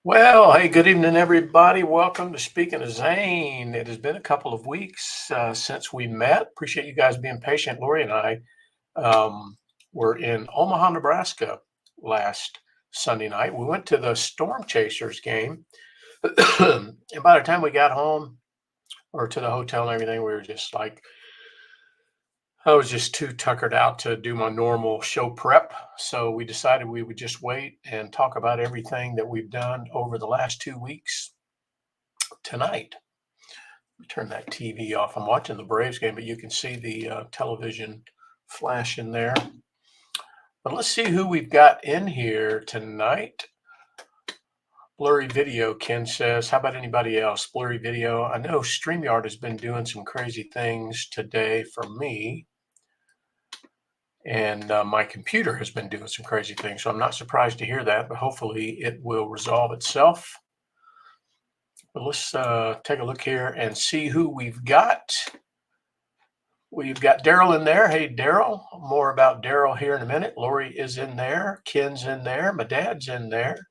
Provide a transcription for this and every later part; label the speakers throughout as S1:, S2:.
S1: Well, hey, good evening, everybody. Welcome to Speaking of Zane. It has been a couple of weeks since we met. Appreciate you guys being patient. Lori and I were in Omaha, Nebraska last Sunday night. We went to the Storm Chasers game. And by the time we got home or to the hotel and everything, we were just like, I was just too tuckered out to do my normal show prep. So we decided we would just wait and talk about everything that we've done over the last 2 weeks tonight. Let me turn that TV off. I'm watching the Braves game, but you can see the television flash in there. But let's see who we've got in here tonight. Blurry video, Ken says. How about anybody else? Blurry video. I know StreamYard has been doing some crazy things today for me. And my computer has been doing some crazy things. So I'm not surprised to hear that, but hopefully it will resolve itself. But let's take a look here and see who we've got. We've got Daryl in there. Hey, Daryl. More about Daryl here in a minute. Lori is in there. Ken's in there. My dad's in there.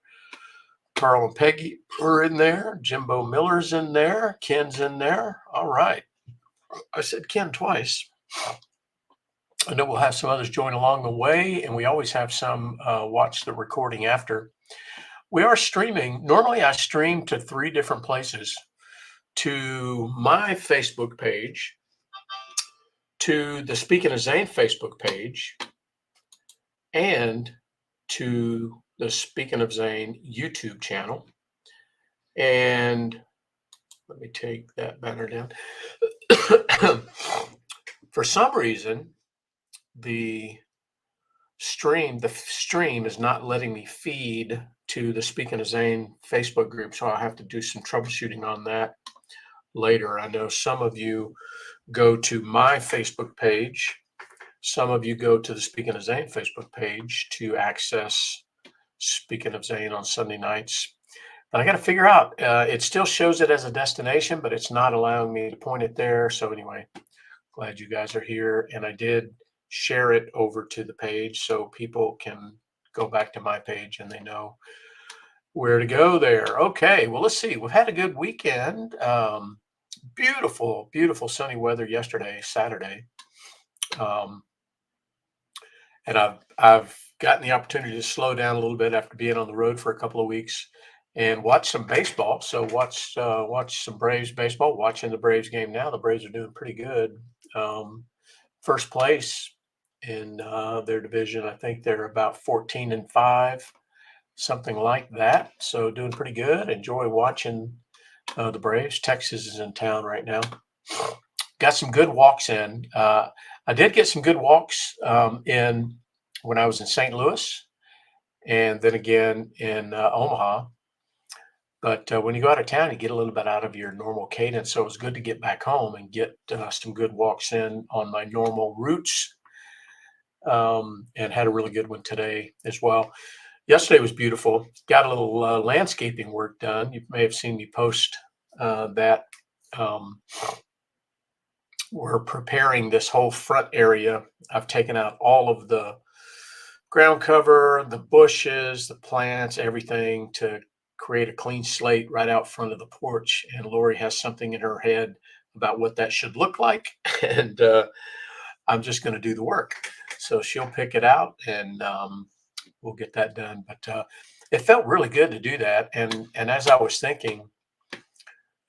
S1: Carl and Peggy are in there. Jimbo Miller's in there. Ken's in there. All right. I said Ken twice. I know we'll have some others join along the way, and we always have some watch the recording after. We are streaming. Normally, I stream to 3 different places: to my Facebook page, to the Speaking of Zane Facebook page, and to the Speaking of Zane YouTube channel. And let me take that banner down. For some reason, the stream is not letting me feed to the Speaking of Zane Facebook group, so I'll have to do some troubleshooting on that later. I know some of you go to my Facebook page. Some of you go to the Speaking of Zane Facebook page to access Speaking of Zane on Sunday nights. But I got to figure out, it still shows it as a destination, but it's not allowing me to point it there. So anyway, glad you guys are here. And I did share it over to the page so people can go back to my page and they know where to go there. Okay, well, let's see. We've had a good weekend. Beautiful, beautiful sunny weather yesterday, Saturday. And I've gotten the opportunity to slow down a little bit after being on the road for a couple of weeks and watch some baseball. So watch some Braves baseball. Watching the Braves game now. The Braves are doing pretty good. first place in their division. I think they're about 14-5, something like that. So doing pretty good. Enjoy watching the Braves. Texas is in town right now. Got some good walks in. I did get some good walks in when I was in St. Louis, and then again in Omaha. But when you go out of town, you get a little bit out of your normal cadence. So it was good to get back home and get some good walks in on my normal routes, and had a really good one today as well. Yesterday was beautiful. Got a little landscaping work done. You may have seen me post that. Um, we're preparing this whole front area. I've taken out all of the ground cover, the bushes, the plants, everything to create a clean slate right out front of the porch. And Lori has something in her head about what that should look like. And I'm just going to do the work. So she'll pick it out, and we'll get that done. But it felt really good to do that. And as I was thinking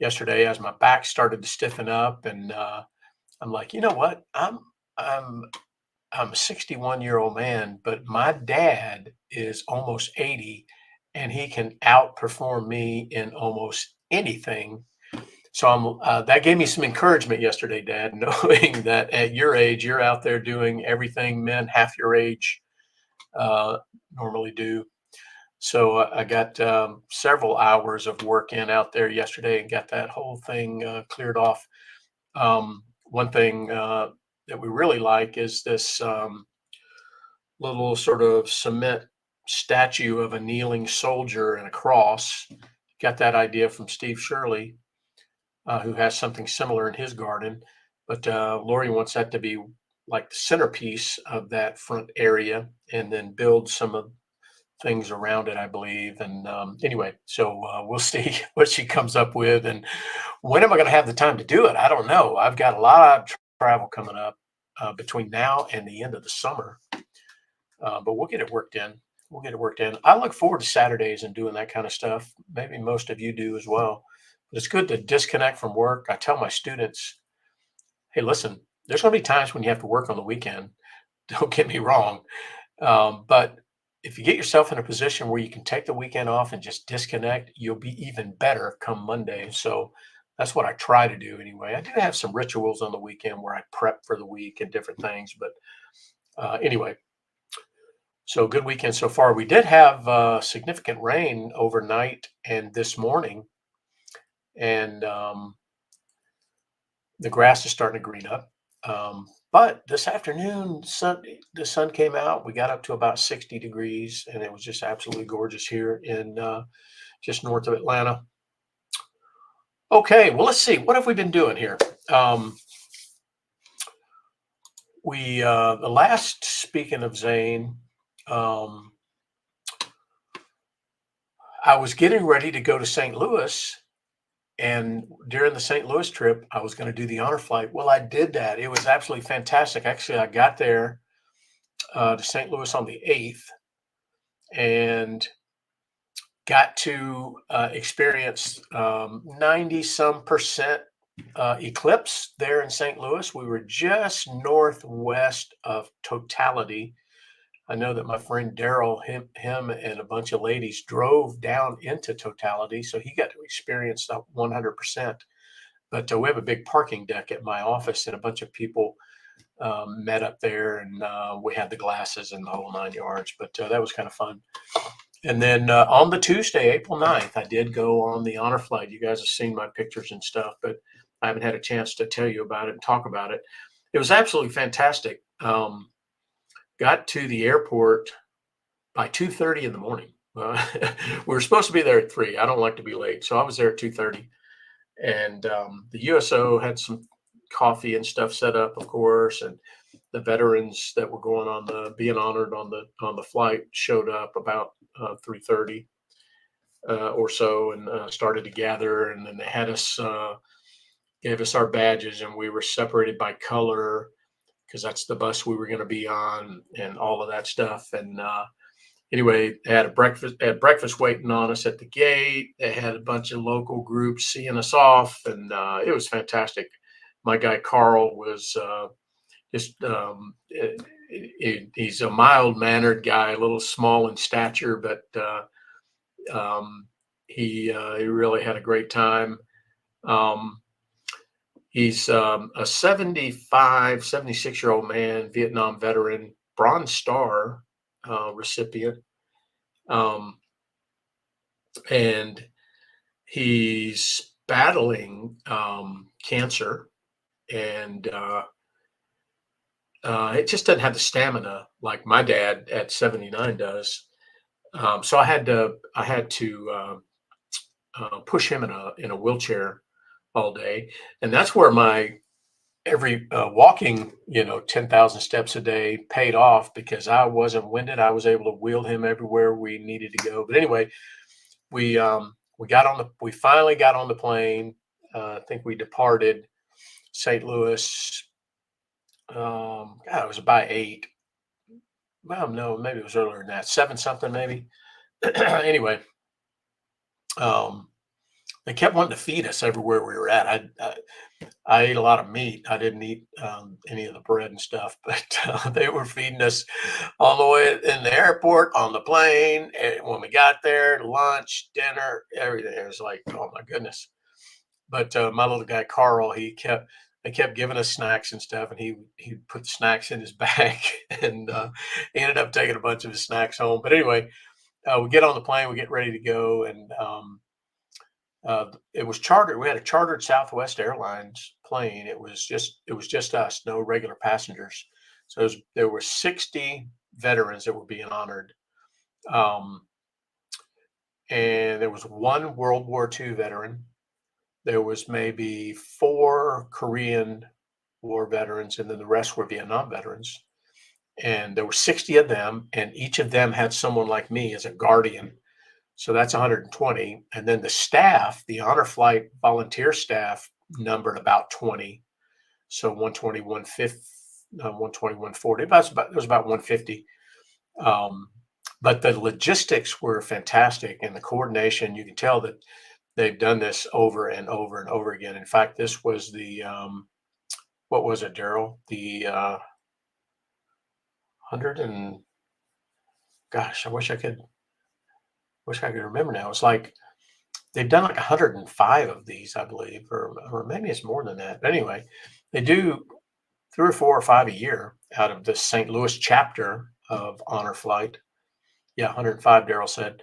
S1: yesterday, as my back started to stiffen up, and I'm like, you know what? I'm a 61-year-old man, but my dad is almost 80, and he can outperform me in almost anything. So that gave me some encouragement yesterday, Dad, knowing that at your age, you're out there doing everything men half your age uh, normally do. So I got several hours of work in out there yesterday and got that whole thing cleared off. One thing that we really like is this little sort of cement statue of a kneeling soldier and a cross. Got that idea from Steve Shirley, who has something similar in his garden. But Lori wants that to be like the centerpiece of that front area, and then build some of things around it, I believe. And anyway, so we'll see what she comes up with. And when am I going to have the time to do it? I don't know. I've got a lot of travel coming up between now and the end of the summer. But we'll get it worked in. We'll get it worked in. I look forward to Saturdays and doing that kind of stuff. Maybe most of you do as well. But it's good to disconnect from work. I tell my students, hey, listen, there's going to be times when you have to work on the weekend. Don't get me wrong. But if you get yourself in a position where you can take the weekend off and just disconnect, you'll be even better come Monday. So that's what I try to do anyway. I do have some rituals on the weekend where I prep for the week and different things. But anyway, so good weekend so far. We did have significant rain overnight and this morning, and the grass is starting to green up. But this afternoon, the sun came out. We got up to about 60 degrees, and it was just absolutely gorgeous here in just north of Atlanta. Okay, well, let's see. What have we been doing here? The last, speaking of Zane, I was getting ready to go to St. Louis, and during the St. Louis trip, I was going to do the honor flight. Well, I did that. It was absolutely fantastic. Actually, I got there to St. Louis on the 8th and got to experience 90 some percent eclipse there in St. Louis. We were just northwest of totality. I know that my friend Daryl, him and a bunch of ladies drove down into totality, so he got to experience that 100%. But we have a big parking deck at my office, and a bunch of people met up there, and we had the glasses and the whole 9 yards. But that was kind of fun. And then on the Tuesday, April 9th, I did go on the honor flight. You guys have seen my pictures and stuff, but I haven't had a chance to tell you about it and talk about it. It was absolutely fantastic. Got to the airport by 2:30 in the morning. We were supposed to be there at 3. I don't like to be late, so I was there at 2:30. And the USO had some coffee and stuff set up, of course, and the veterans that were going on being honored on the flight showed up about 3:30 or so, and started to gather. And then they had us gave us our badges, and we were separated by color because that's the bus we were going to be on, and all of that stuff. And anyway, they had breakfast waiting on us at the gate. They had a bunch of local groups seeing us off, and it was fantastic. My guy Carl was just he's a mild-mannered guy, a little small in stature, but he really had a great time. He's a 75, 76-year-old man, Vietnam veteran, Bronze Star recipient. And he's battling cancer, and it just doesn't have the stamina like my dad at 79 does. So I had to push him in a wheelchair all day, and that's where my every walking, 10,000 steps a day paid off, because I wasn't winded. I was able to wheel him everywhere we needed to go. But anyway, we finally got on the plane. I think we departed St. Louis. God, it was about 8. Well, no, maybe it was earlier than that, 7 something maybe. Anyway, they kept wanting to feed us everywhere we were at. I ate a lot of meat. I didn't eat any of the bread and stuff, but they were feeding us all the way in the airport, on the plane, and when we got there, lunch, dinner, everything. It was like, oh my goodness. But my little guy Carl, they kept giving us snacks and stuff, and he put snacks in his bag, and he ended up taking a bunch of his snacks home. But anyway, we get on the plane, we get ready to go, and it was chartered. We had a chartered Southwest Airlines plane. It was just us, no regular passengers. So there were 60 veterans that were being honored, and there was one World War II veteran. There was maybe 4 Korean War veterans, and then the rest were Vietnam veterans. And there were 60 of them, and each of them had someone like me as a guardian. So that's 120. And then the staff, the honor flight volunteer staff, numbered about 20. So 120, 150, 120, 140. It was about 150. But the logistics were fantastic, and the coordination, you can tell that they've done this over and over and over again. In fact, this was the, what was it, Daryl? The 100 and, gosh, I wish I could remember now. It's like they've done like 105 of these, I believe, or maybe it's more than that. But anyway, they do 3 or 4 or 5 a year out of the St. Louis chapter of Honor Flight. Yeah, 105, Daryl said.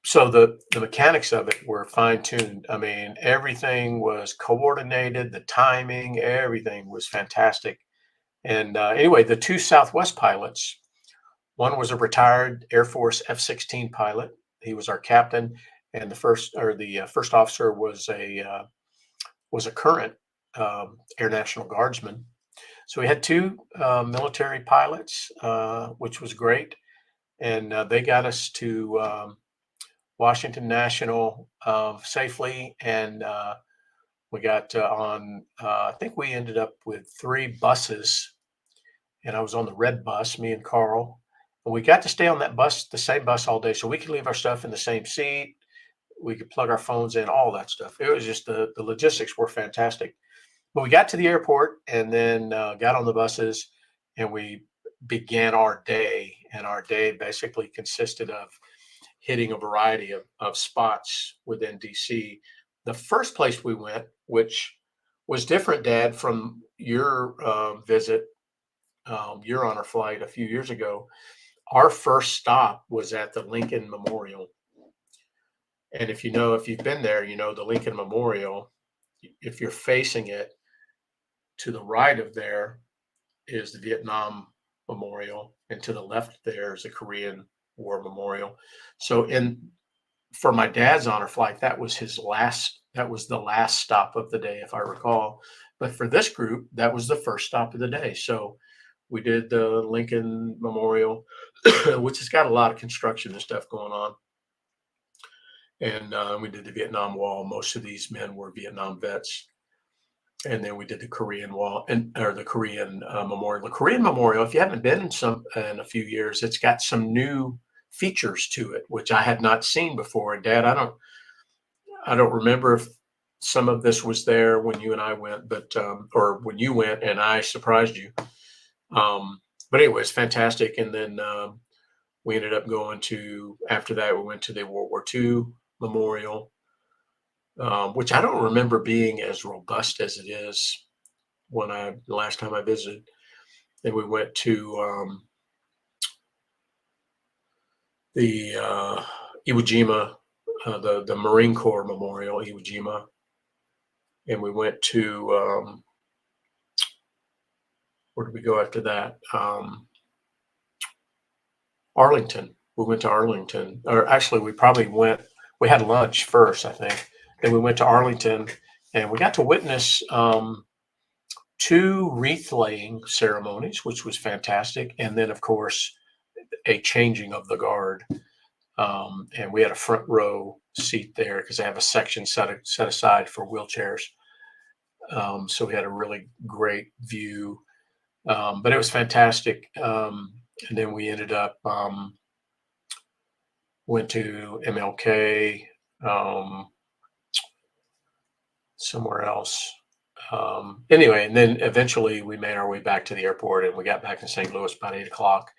S1: So the mechanics of it were fine-tuned. I mean, everything was coordinated, the timing, everything was fantastic. And anyway, the 2 Southwest pilots, one was a retired Air Force F-16 pilot. He was our captain, and the first officer was a current Air National Guardsman. So we had 2 military pilots, which was great, and they got us to Washington National safely, and we got on. I think we ended up with 3 buses, and I was on the red bus, me and Carl. And we got to stay on that bus, the same bus, all day, so we could leave our stuff in the same seat. We could plug our phones in, all that stuff. It was just the logistics were fantastic. But we got to the airport, and then got on the buses, and we began our day. And our day basically consisted of hitting a variety of spots within DC. The first place we went, which was different, Dad, from your visit, your honor flight a few years ago. Our first stop was at the Lincoln Memorial. And if you've been there, the Lincoln Memorial, if you're facing it, to the right of there is the Vietnam Memorial, and to the left there is the Korean War Memorial. So for my dad's honor flight, that was the last stop of the day, if I recall. But for this group, that was the first stop of the day. So we did the Lincoln Memorial, which has got a lot of construction and stuff going on. And we did the Vietnam Wall. Most of these men were Vietnam vets. And then we did the Korean Wall, or the Korean Memorial. The Korean Memorial, if you haven't been in a few years, it's got some new features to it, which I had not seen before. And Dad, I don't remember if some of this was there when you and I went, but or when you went and I surprised you. But anyway, it's fantastic. And then we ended up going to, after that, we went to the World War II Memorial, which I don't remember being as robust as it is the last time I visited. Then we went to the Iwo Jima, the Marine Corps Memorial, Iwo Jima. And we went to, where did we go after that? Arlington. We went to Arlington, or actually, we had lunch first, I think. Then we went to Arlington, and we got to witness two wreath laying ceremonies, which was fantastic. And then, of course, a changing of the guard. And we had a front row seat there because they have a section set aside for wheelchairs. So we had a really great view, but it was fantastic. And then we ended up went to MLK, somewhere else. Anyway, and then eventually we made our way back to the airport, and we got back in St. Louis about 8 o'clock.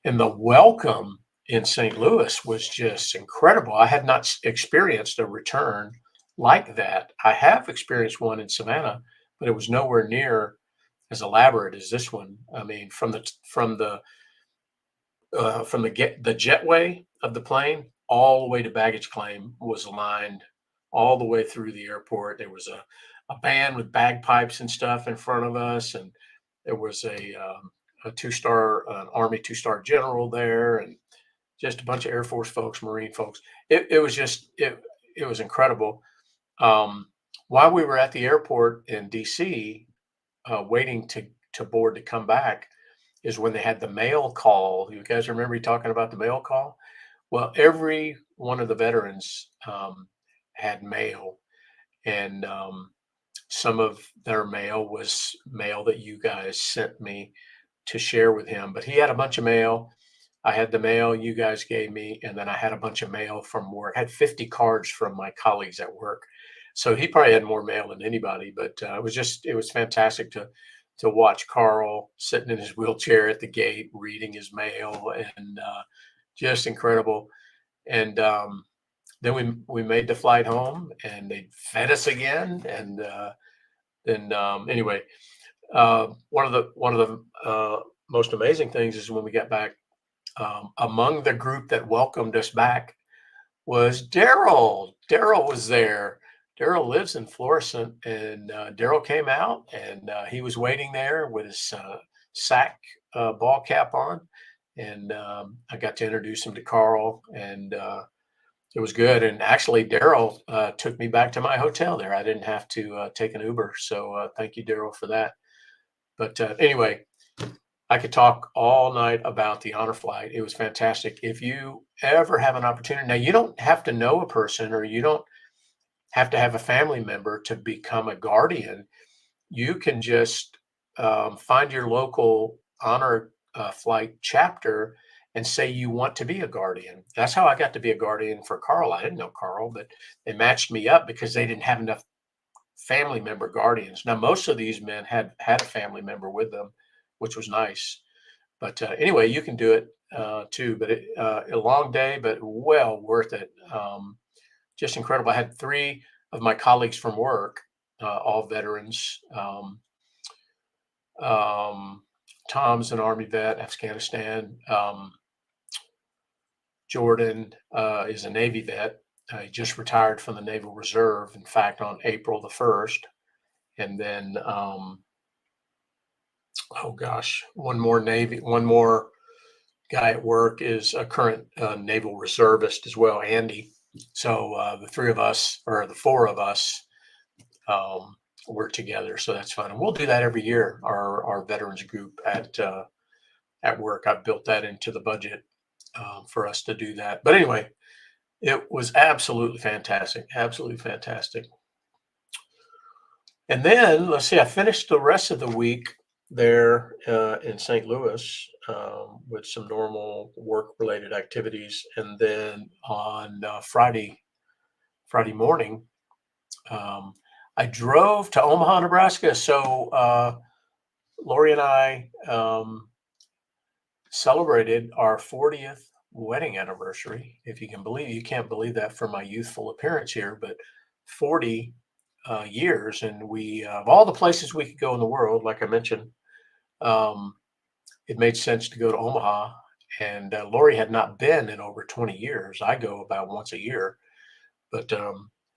S1: And the welcome in St. Louis was just incredible. I had not experienced a return like that. I have experienced one in Savannah, but it was nowhere near as elaborate as this one. I mean, from the jetway of the plane all the way to baggage claim was lined all the way through the airport. There was a band with bagpipes and stuff in front of us, and there was a Army 2-star general there, and just a bunch of Air Force folks, Marine folks. It was incredible. While we were at the airport in DC, waiting to board to come back, is when they had the mail call. You guys remember me talking about the mail call? Well, every one of the veterans had mail, and some of their mail was mail that you guys sent me to share with him. But he had a bunch of mail. I had the mail you guys gave me, and then I had a bunch of mail from work. I had 50 cards from my colleagues at work. So he probably had more mail than anybody, but it was fantastic to watch Carl sitting in his wheelchair at the gate, reading his mail, and just incredible. And then we made the flight home, and they fed us again. And then anyway, one of the most amazing things is when we got back, among the group that welcomed us back was Daryl. Daryl was there. Daryl lives in Florissant, and Daryl came out, and he was waiting there with his SAC ball cap on, and I got to introduce him to Carl, and it was good. And actually, Daryl took me back to my hotel there. I didn't have to take an Uber, so thank you, Daryl, for that. But anyway, I could talk all night about the honor flight. It was fantastic. If you ever have an opportunity, now you don't have to know a person, or you don't have to have a family member to become a guardian. You can just find your local honor flight chapter and say you want to be a guardian. That's how I got to be a guardian for Carl. I didn't know Carl, but they matched me up because they didn't have enough family member guardians. Now, most of these men had a family member with them, which was nice. But anyway, you can do it too. But a long day, but well worth it. Just incredible. I had 3 of my colleagues from work, all veterans. Tom's an Army vet, Afghanistan. Jordan is a Navy vet. He just retired from the Naval Reserve, in fact, on April the 1st. And then, oh gosh, one more guy at work is a current Naval Reservist as well, Andy. So the 3 of us, or the 4 of us, work together. So that's fun. And we'll do that every year, our veterans group at work. I've built that into the budget for us to do that. But anyway, it was absolutely fantastic. Absolutely fantastic. And then let's see, I finished the rest of the week there in St. Louis with some normal work-related activities. And then on Friday morning, I drove to Omaha, Nebraska. So Lori and I celebrated our 40th wedding anniversary. If you can believe, you can't believe that for my youthful appearance here, but 40 years. And we, of all the places we could go in the world, like I mentioned, um, it made sense to go to Omaha. And Lori had not been in over 20 years. I go about once a year, but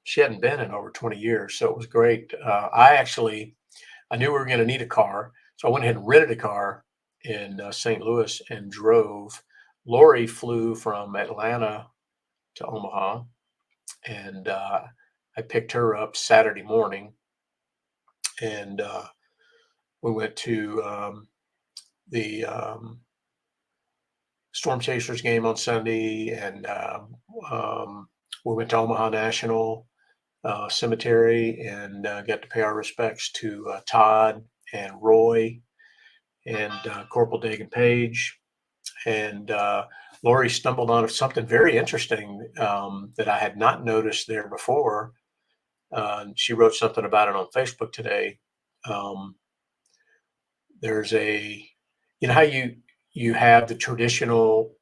S1: she hadn't been in over 20 years. So it was great. I knew we were going to need a car. So I went ahead and rented a car in St. Louis and drove. Lori flew from Atlanta to Omaha, and I picked her up Saturday morning, and we went to the Storm Chasers game on Sunday, and we went to Omaha National Cemetery and got to pay our respects to Todd and Roy and Corporal Dagan Page. And Lori stumbled on something very interesting that I had not noticed there before. She wrote something about it on Facebook today. Um, there's you know how you have the traditional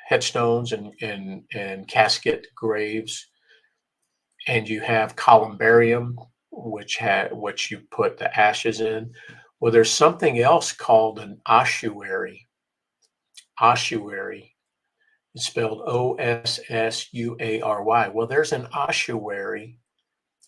S1: headstones and casket graves, and you have columbarium, which you put the ashes in. Well, there's something else called an ossuary. Ossuary. It's spelled Ossuary. Well, there's an ossuary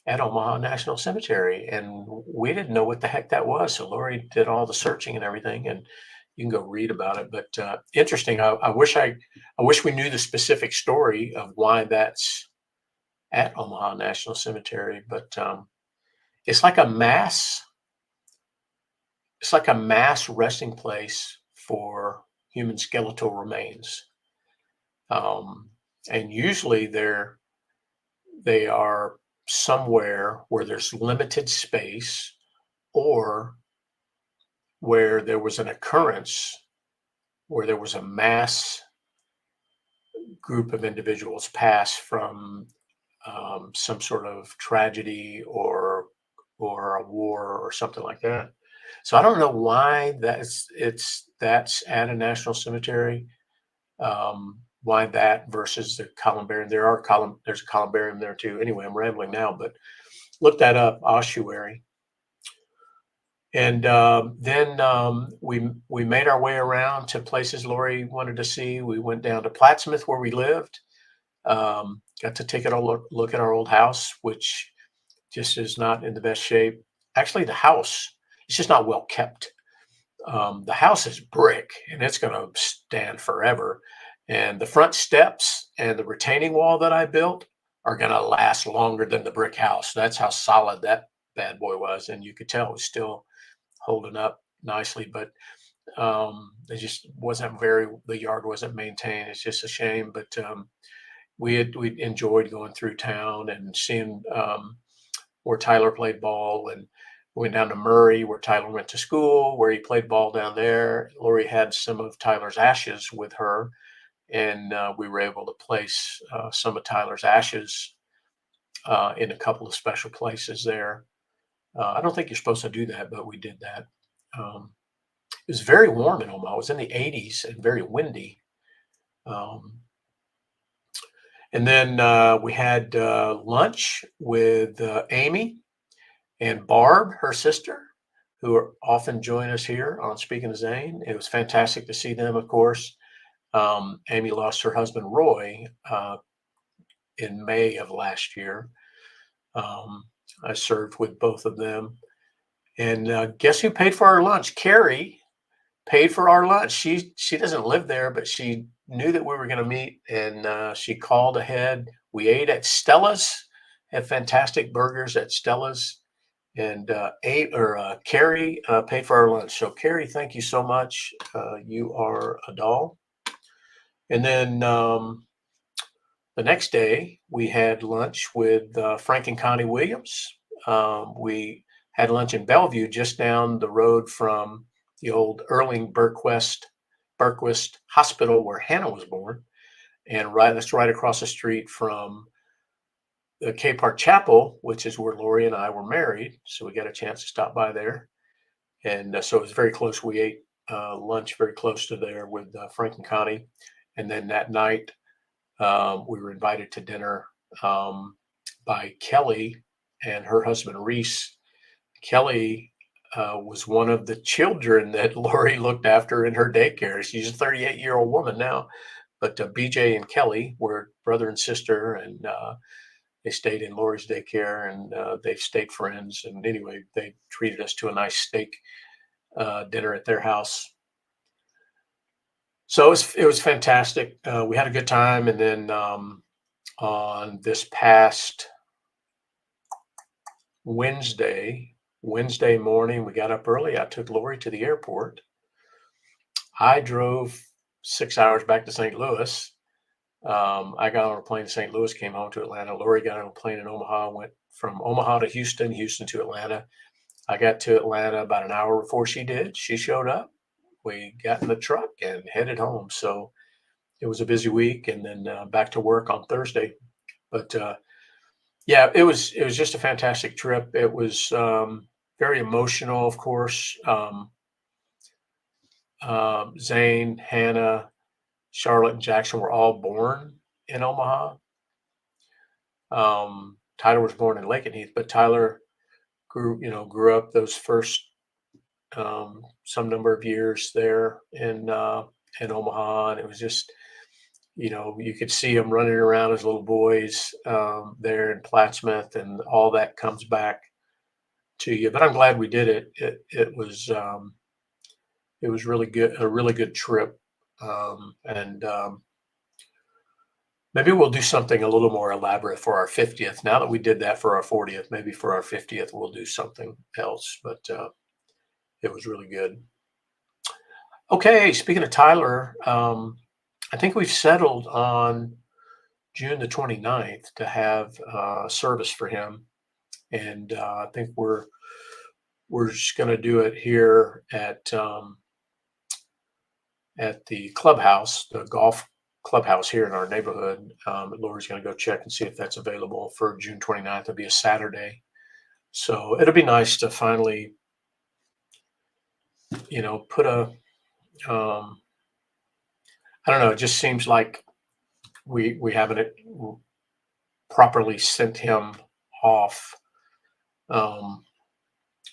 S1: at Omaha National Cemetery, and we didn't know what the heck that was. So Lori did all the searching and everything, and you can go read about it. But interesting. I wish we knew the specific story of why that's at Omaha National Cemetery. But it's like a mass. It's like a mass resting place for human skeletal remains. And usually they are somewhere where there's limited space, or where there was an occurrence where there was a mass group of individuals pass from some sort of tragedy or a war or something like that. So I don't know why that's at a national cemetery. Why that versus the columbarium? There's a columbarium there too. Anyway, I'm rambling now, but look that up, ossuary. And then we made our way around to places Lori wanted to see. We went down to Plattsmouth where we lived. Got to take a look at our old house, which just is not in the best shape. Actually, the house it's just not well kept. The house is brick, and it's going to stand forever. And the front steps and the retaining wall that I built are going to last longer than the brick house. That's how solid that bad boy was, and you could tell it was still holding up nicely. But it just wasn't the yard wasn't maintained. It's just a shame. But we enjoyed going through town and seeing where Tyler played ball, and we went down to Murray where Tyler went to school, where he played ball down there. Lori had some of Tyler's ashes with her, and we were able to place some of Tyler's ashes in a couple of special places there. I don't think you're supposed to do that, but we did that. It was very warm in Omaha. It was in the 80s and very windy. And then we had lunch with Amy and Barb, her sister, who often join us here on Speaking of Zane. It was fantastic to see them, of course. Amy lost her husband, Roy, in May of last year. I served with both of them. And guess who paid for our lunch? Carrie paid for our lunch. She doesn't live there, but she knew that we were going to meet, and she called ahead. We ate at Stella's, had fantastic burgers at Stella's, and Carrie paid for our lunch. So Carrie, thank you so much. You are a doll. And then the next day we had lunch with Frank and Connie Williams. We had lunch in Bellevue, just down the road from the old Erling Berquist Hospital where Hannah was born, and that's right across the street from the K Park Chapel, which is where Lori and I were married. So we got a chance to stop by there. And so it was very close. We ate lunch very close to there with Frank and Connie. And then that night, we were invited to dinner by Kelly and her husband, Reese. Kelly was one of the children that Lori looked after in her daycare. She's a 38-year-old woman now. But BJ and Kelly were brother and sister, and they stayed in Lori's daycare, and they've stayed friends. And anyway, they treated us to a nice steak dinner at their house. So it was fantastic. We had a good time, and then on this past Wednesday morning, we got up early. I took Lori to the airport. I drove 6 hours back to St. Louis. I got on a plane to St. Louis, came home to Atlanta. Lori got on a plane in Omaha, went from Omaha to Houston, Houston to Atlanta. I got to Atlanta about an hour before she did. She showed up. We got in the truck and headed home. So it was a busy week, and then back to work on Thursday. But yeah, it was just a fantastic trip. It was very emotional, of course. Zane, Hannah, Charlotte, and Jackson were all born in Omaha. Tyler was born in Lakenheath, but Tyler grew up those first some number of years there in Omaha, and it was just, you could see him running around as little boys there in Plattsmouth, and all that comes back to you. But I'm glad we did it. It was really good, a really good trip, and maybe we'll do something a little more elaborate for our 50th. Now that we did that for our 40th, maybe for our 50th, we'll do something else. But it was really good. Okay, speaking of Tyler, I think we've settled on June the 29th to have a service for him. And I think we're just going to do it here at the clubhouse, the golf clubhouse here in our neighborhood. Lori's going to go check and see if that's available for June 29th. It'll be a Saturday. So it'll be nice to finally, put a, I don't know, it just seems like we haven't properly sent him off.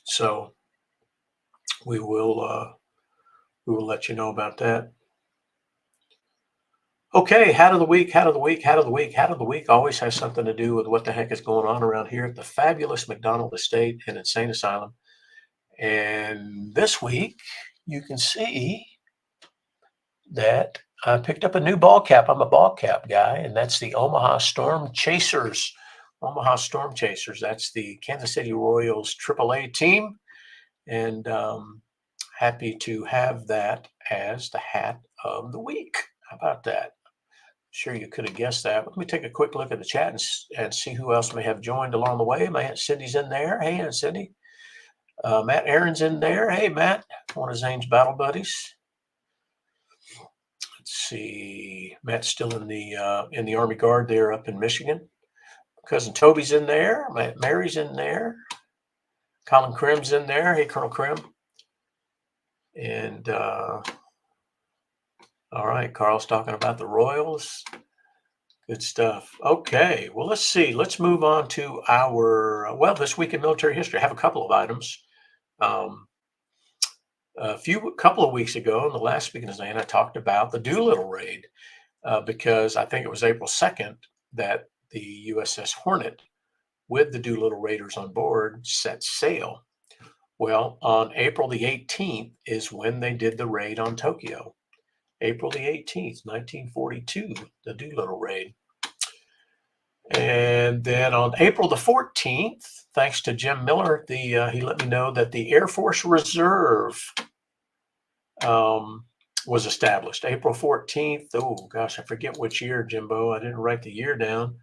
S1: So we will let you know about that. Okay, hat of the week always has something to do with what the heck is going on around here at the fabulous McDonald Estate and Insane Asylum. And this week, you can see that I picked up a new ball cap. I'm a ball cap guy, and that's the Omaha Storm Chasers. Omaha Storm Chasers. That's the Kansas City Royals AAA team. And happy to have that as the hat of the week. How about that? Sure you could have guessed that. Let me take a quick look at the chat and see who else may have joined along the way. My Aunt Cindy's in there. Hey, Aunt Cindy. Matt Aaron's in there. Hey, Matt, one of Zane's battle buddies. Let's see. Matt's still in the Army Guard there up in Michigan. Cousin Toby's in there. Mary's in there. Colin Krim's in there. Hey, Colonel Krim. And all right, Carl's talking about the Royals. Good stuff. Okay, well, let's see. Let's move on to our, this week in military history. I have a couple of items. Couple of weeks ago, in the last Speaking of Zane, I talked about the Doolittle raid because I think it was April 2nd that the USS Hornet with the Doolittle Raiders on board set sail. Well, on April the 18th is when they did the raid on Tokyo. April the 18th, 1942, the Doolittle raid. And then on April the 14th, thanks to Jim Miller, he let me know that the Air Force Reserve was established. April 14th. Oh, gosh, I forget which year, Jimbo. I didn't write the year down.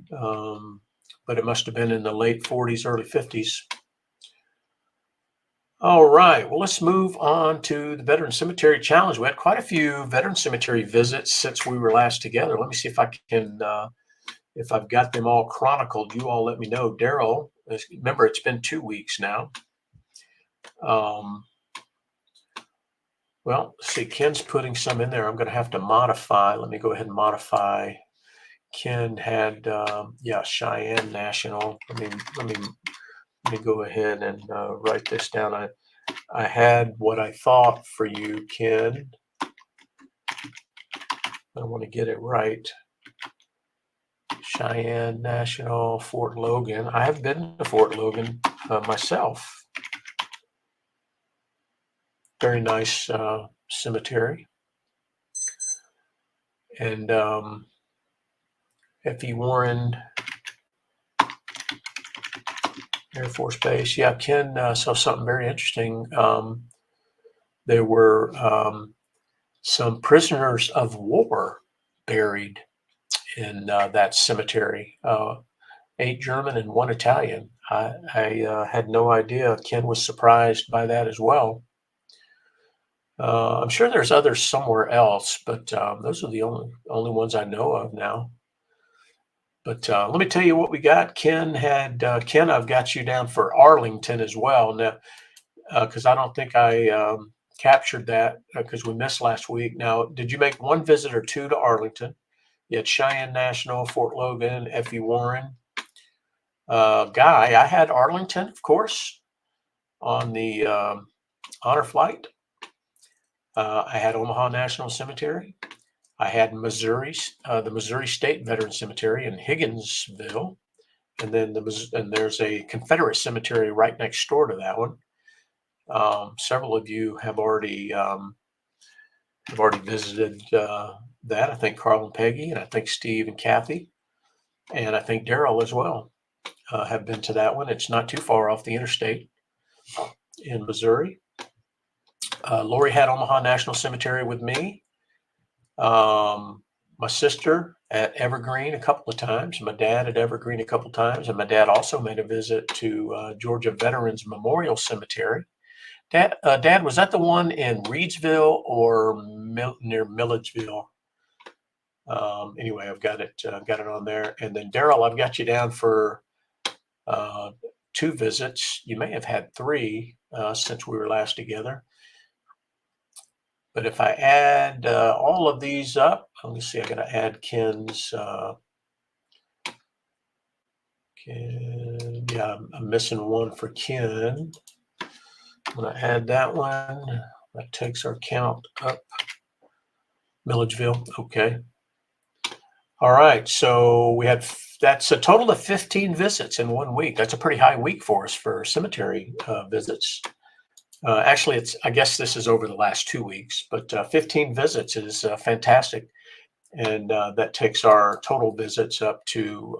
S1: But it must have been in the late 40s, early 50s. All right, well, let's move on to the Veteran Cemetery Challenge. We had quite a few Veteran Cemetery visits since we were last together. Let me see if I can if I've got them all chronicled, you all let me know. Daryl, remember, it's been 2 weeks now. Well, see, Ken's putting some in there. I'm going to have to modify. Let me go ahead and modify. Ken had, yeah, Cheyenne National. Let me go ahead and write this down. I had what I thought for you, Ken. I want to get it right. Cheyenne National, Fort Logan. I have been to Fort Logan myself. Very nice cemetery. And F.E. Warren Air Force Base. Yeah, Ken saw something very interesting. There were some prisoners of war buried in that cemetery. 8 German and 1 Italian. I had no idea. Ken was surprised by that as well. I'm sure there's others somewhere else, but those are the only ones I know of now. But let me tell you what we got. Ken, I've got you down for Arlington as well now, because I don't think I captured that because we missed last week. Now, did you make 1 visit or 2 to Arlington? You had Cheyenne National, Fort Logan, F.E. Warren. Guy, I had Arlington, of course, on the honor flight. I had Omaha National Cemetery. I had Missouri, the Missouri State Veteran Cemetery in Higginsville, and then there's a Confederate cemetery right next door to that one. Several of you have already visited that. I think Carl and Peggy, and I think Steve and Kathy, and I think Daryl as well have been to that one. It's not too far off the interstate in Missouri. Lori had Omaha National Cemetery with me. My sister at Evergreen a couple of times, my dad at Evergreen a couple of times, and my dad also made a visit to Georgia Veterans Memorial Cemetery. Dad, was that the one in Reedsville or near Milledgeville? Anyway, I've got it on there. And then Daryl, I've got you down for 2 visits. You may have had 3 since we were last together. But if I add all of these up, let me see, I got to add Ken's. Ken, yeah, I'm missing 1 for Ken. I'm going to add that one. That takes our count up. Milledgeville, okay. All right, so that's a total of 15 visits in 1 week. That's a pretty high week for us for cemetery visits. Actually, I guess this is over the last 2 weeks, but 15 visits is fantastic. And that takes our total visits up to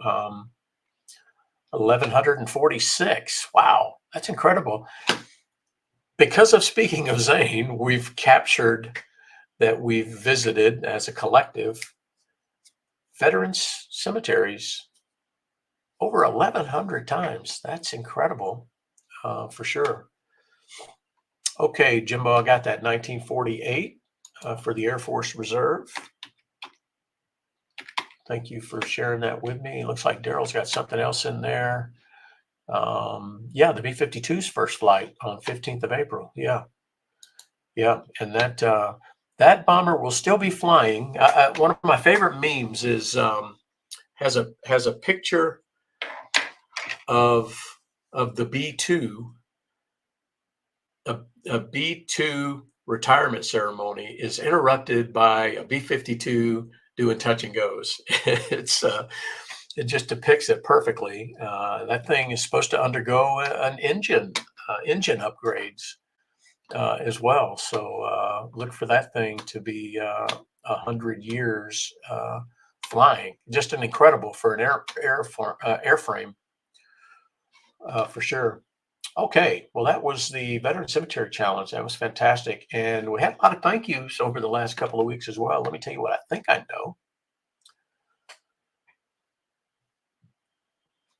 S1: 1,146. Wow, that's incredible. Because of Speaking of Zane, we've captured that we've visited as a collective veterans cemeteries over 1,100 times. That's incredible, for sure. Okay, Jimbo, I got that 1948 for the Air Force Reserve. Thank you for sharing that with me. It looks like Daryl's got something else in there. Yeah, the B-52's first flight on 15th of April. Yeah. And that bomber will still be flying. One of my favorite memes is has a picture of the B-2. A B-2 retirement ceremony is interrupted by a B-52 doing touch and goes. It just depicts it perfectly. That thing is supposed to undergo an engine upgrades as well. So look for that thing to be 100 years flying. Just an incredible for an airframe for sure. Okay, well, that was the Veteran Cemetery Challenge. That was fantastic. And we had a lot of thank yous over the last couple of weeks as well. Let me tell you what I think I know.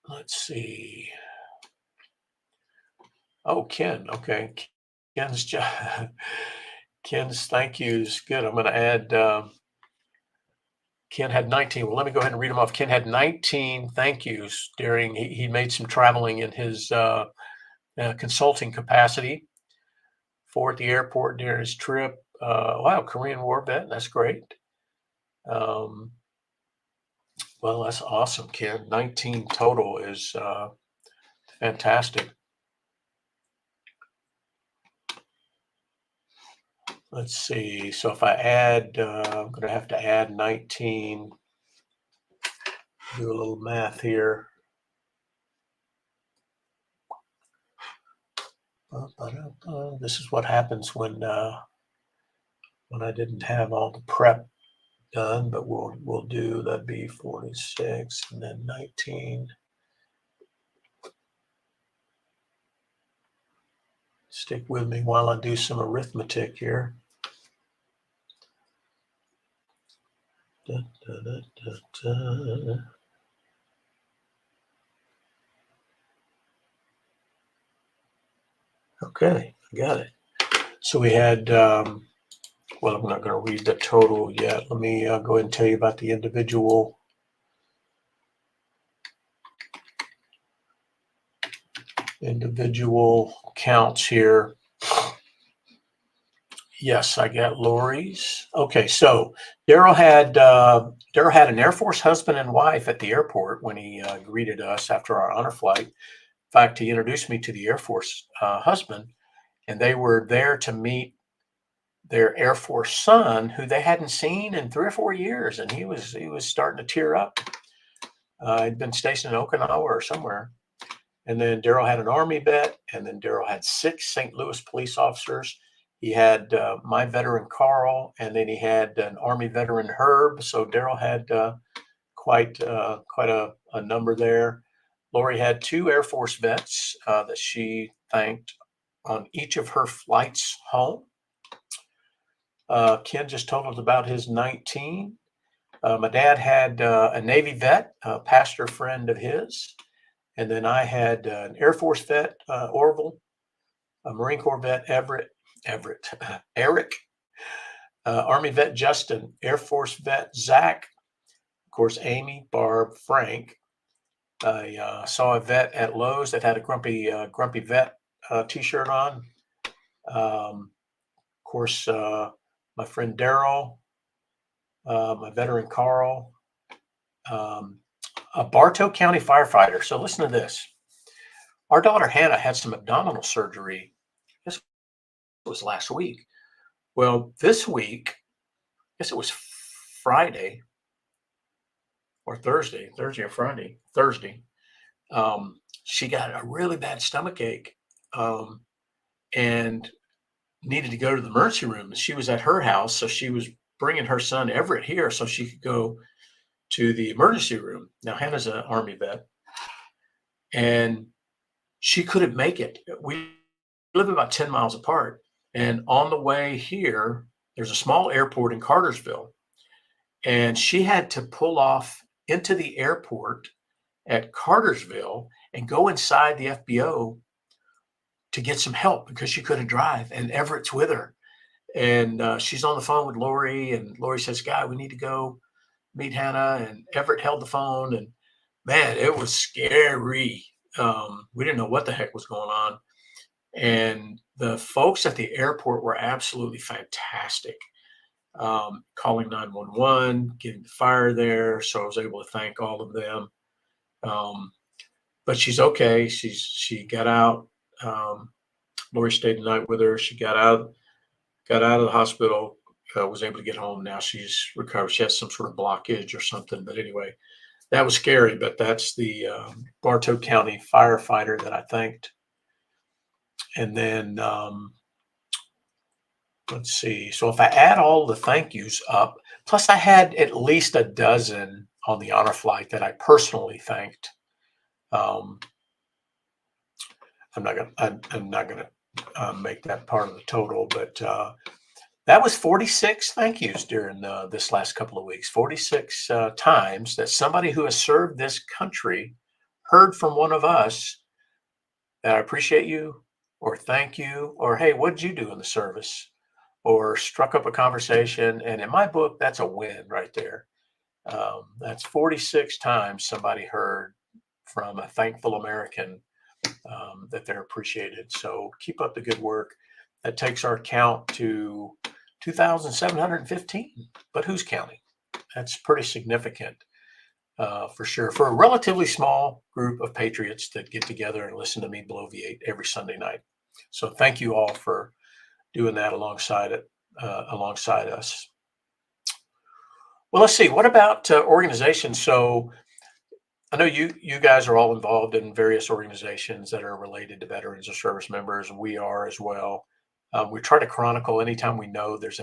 S1: Let's see. Oh, Ken. Okay. Ken's Ken's thank yous. Good. I'm going to add Ken had 19. Well, let me go ahead and read them off. Ken had 19 thank yous during, he made some traveling in his consulting capacity for at the airport during his trip. Wow, Korean War vet. That's great. Well, that's awesome, Ken. 19 total is fantastic. Let's see. So if I add, I'm going to have to add 19. Do a little math here. This is what happens when I didn't have all the prep done, but we'll do, that'd be 46 and then 19. Stick with me while I do some arithmetic here. Da, da, da, da, da. Okay, I got it. So we had, well, I'm not going to read the total yet. Let me go ahead and tell you about the individual counts here. Yes, I got Lori's. Okay, so Daryl had an Air Force husband and wife at the airport when he greeted us after our honor flight. In fact, he introduced me to the Air Force husband, and they were there to meet their Air Force son, who they hadn't seen in 3 or 4 years, and he was starting to tear up. He'd been stationed in Okinawa or somewhere. And then Daryl had an Army vet, and then Daryl had 6 St. Louis police officers. He had my veteran Carl, and then he had an Army veteran Herb. So Daryl had quite a number there. Lori had 2 Air Force vets that she thanked on each of her flights home. Ken just told us about his 19. My dad had a Navy vet, a pastor friend of his. And then I had an Air Force vet, Orville, a Marine Corps vet, Eric, Army vet, Justin, Air Force vet, Zach, of course, Amy, Barb, Frank. I saw a vet at Lowe's that had a grumpy vet t-shirt on. Of course, my friend Daryl, my veteran Carl, a Bartow County firefighter. So listen to this. Our daughter Hannah had some abdominal surgery. This was last week. Well, this week, I guess it was Friday or Thursday or Friday, Thursday. She got a really bad stomach ache and needed to go to the emergency room. She was at her house, so she was bringing her son Everett here so she could go to the emergency room. Now, Hannah's an Army vet, and she couldn't make it. We live about 10 miles apart. And on the way here, there's a small airport in Cartersville. And she had to pull off into the airport at Cartersville and go inside the FBO to get some help because she couldn't drive. And Everett's with her. And she's on the phone with Lori. And Lori says, "Guy, we need to go meet Hannah." And Everett held the phone. And man, it was scary. We didn't know what the heck was going on. And the folks at the airport were absolutely fantastic. Calling 911, getting the fire there. So I was able to thank all of them. But she's okay. She got out. Lori stayed the night with her. She got out of the hospital, was able to get home. Now she's recovered. She has some sort of blockage or something. But anyway, that was scary. But that's the Bartow County firefighter that I thanked. And then let's see. So if I add all the thank yous up, plus I had at least a dozen on the honor flight that I personally thanked. I'm not gonna make that part of the total, but that was 46 thank yous during this last couple of weeks. 46 times that somebody who has served this country heard from one of us that I appreciate you, or thank you, or hey, what did you do in the service, or struck up a conversation. And in my book, that's a win right there. That's 46 times somebody heard from a thankful American that they're appreciated. So keep up the good work. That takes our count to 2,715. But who's counting? That's pretty significant for sure. For a relatively small group of patriots that get together and listen to me bloviate every Sunday night. So thank you all for doing that alongside us. Well, let's see. What about organizations? So I know you guys are all involved in various organizations that are related to veterans or service members, and we are as well. We try to chronicle anytime we know there's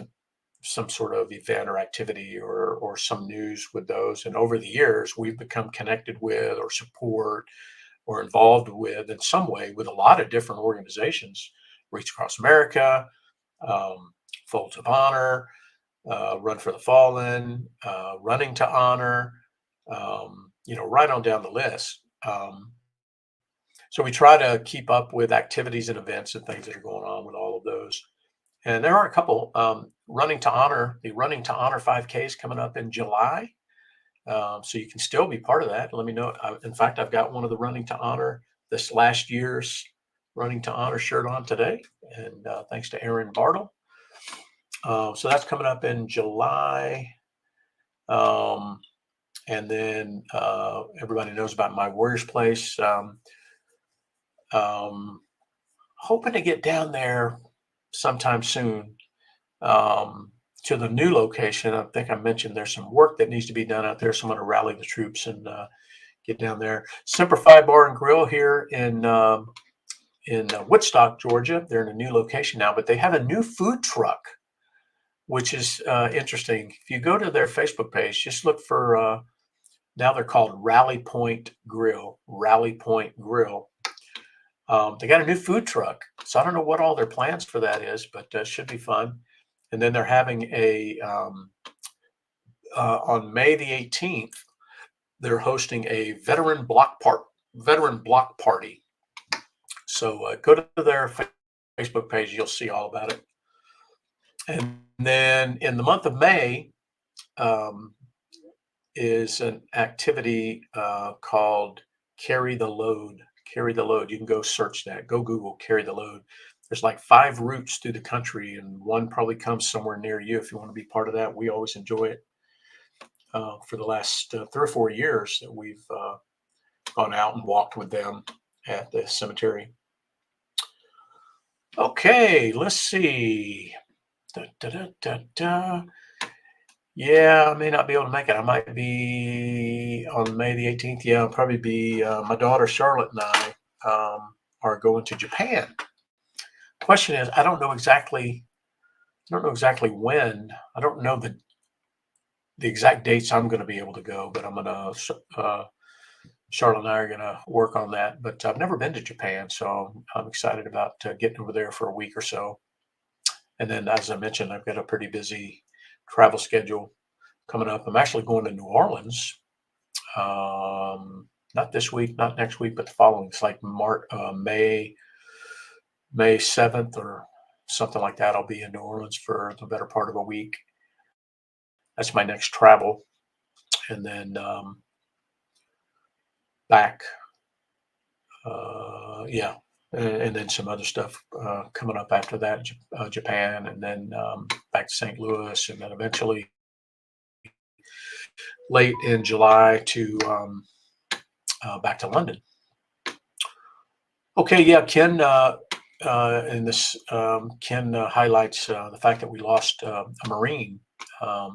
S1: some sort of event or activity or some news with those. And over the years, we've become connected with or support or involved with in some way with a lot of different organizations. Reach Across America, Folds of Honor, Run for the Fallen, Running to Honor, right on down the list. So we try to keep up with activities and events and things that are going on with all of those. And there are a couple. Running to Honor, the Running to Honor 5K is coming up in July. So you can still be part of that. Let me know. In fact, I've got one of the Running to Honor, this last year's Running to Honor shirt on today. And thanks to Aaron Bartle. So that's coming up in July. And then everybody knows about My Warrior's Place. Hoping to get down there sometime soon to the new location. I think I mentioned there's some work that needs to be done out there. So I'm going to rally the troops and get down there. Simplify Bar and Grill here in Woodstock, Georgia. They're in a new location now, but they have a new food truck, which is interesting. If you go to their Facebook page, just look for, now they're called Rally Point Grill. Rally Point Grill. They got a new food truck. So I don't know what all their plans for that is, but should be fun. And then they're having on May the 18th, they're hosting a veteran block party. So go to their Facebook page. You'll see all about it. And then in the month of May is an activity called Carry the Load. Carry the Load. You can go search that. Go Google Carry the Load. There's like 5 routes through the country, and one probably comes somewhere near you if you want to be part of that. We always enjoy it. For the last 3 or 4 years that we've gone out and walked with them at the cemetery. Okay, let's see. Yeah, I may not be able to make it. I might be on May the 18th. Yeah, I'll probably be. My daughter Charlotte and I are going to Japan. Question is, I don't know exactly when. I don't know the exact dates I'm going to be able to go, but I'm gonna. Charlotte and I are going to work on that. But I've never been to Japan, so I'm excited about getting over there for a week or so. And then, as I mentioned, I've got a pretty busy travel schedule coming up. I'm actually going to New Orleans. Not this week, not next week, but the following. It's like May 7th or something like that. I'll be in New Orleans for the better part of a week. That's my next travel. And then back. Yeah. And then some other stuff coming up after that, Japan, and then back to St. Louis, and then eventually late in July to back to London. Okay, yeah, Ken, in this, Ken highlights the fact that we lost a Marine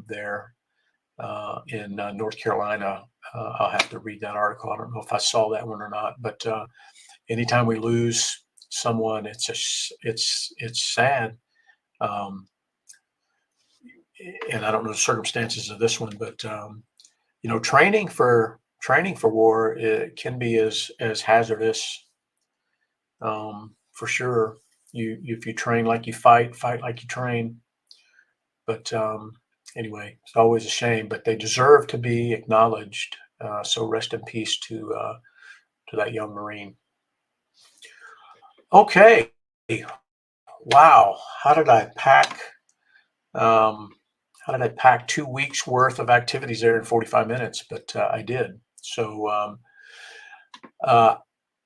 S1: there in North Carolina. I'll have to read that article. I don't know if I saw that one or not, but anytime we lose someone, it's sad. And I don't know the circumstances of this one, but training for war, it can be as hazardous. For sure. If you train like you fight like you train. But anyway, it's always a shame, but they deserve to be acknowledged. So rest in peace to that young Marine. Okay. Wow. How did I pack how did I pack 2 weeks worth of activities there in 45 minutes? But I did. So uh,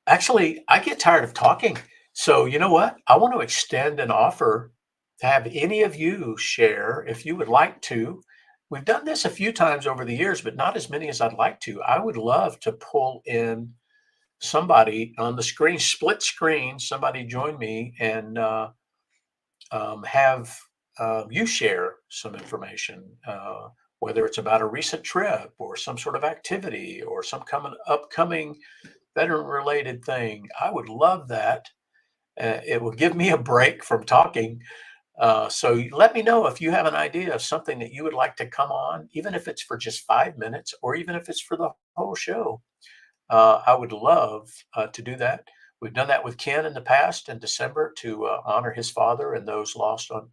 S1: actually, I get tired of talking. So you know what? I want to extend an offer to have any of you share if you would like to. We've done this a few times over the years, but not as many as I'd like to. I would love to pull in somebody on the screen, split screen, somebody join me and have you share some information, whether it's about a recent trip or some sort of activity or some upcoming veteran related thing. I would love that. It will give me a break from talking. So let me know if you have an idea of something that you would like to come on, even if it's for just 5 minutes or even if it's for the whole show. I would love to do that. We've done that with Ken in the past in December to honor his father and those lost on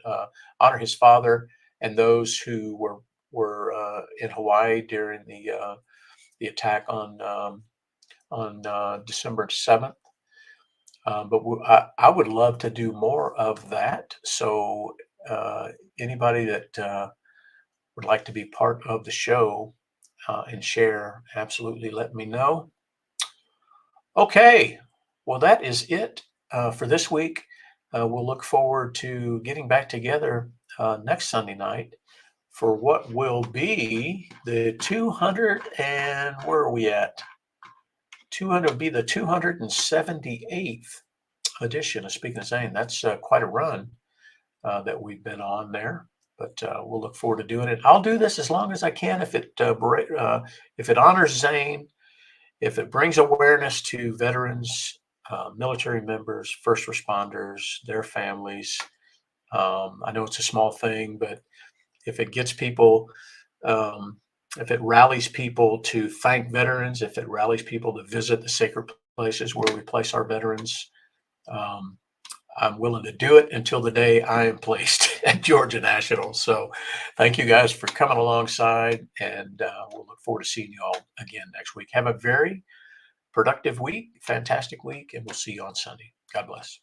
S1: honor his father and those who were in Hawaii during the attack on December 7th. I would love to do more of that. So anybody that would like to be part of the show and share, absolutely let me know. Okay, well, that is it for this week. We'll look forward to getting back together next Sunday night for what will be the 200 and where are we at? 200 will be the 278th edition of Speaking of Zane. That's quite a run that we've been on there, but we'll look forward to doing it. I'll do this as long as I can if it honors Zane, if it brings awareness to veterans, military members, first responders, their families. I know it's a small thing, but if it gets people, if it rallies people to thank veterans, if it rallies people to visit the sacred places where we place our veterans, um, I'm willing to do it until the day I am placed at Georgia National. So thank you guys for coming alongside, and we'll look forward to seeing you all again next week. Have a very productive week, fantastic week, and we'll see you on Sunday. God bless.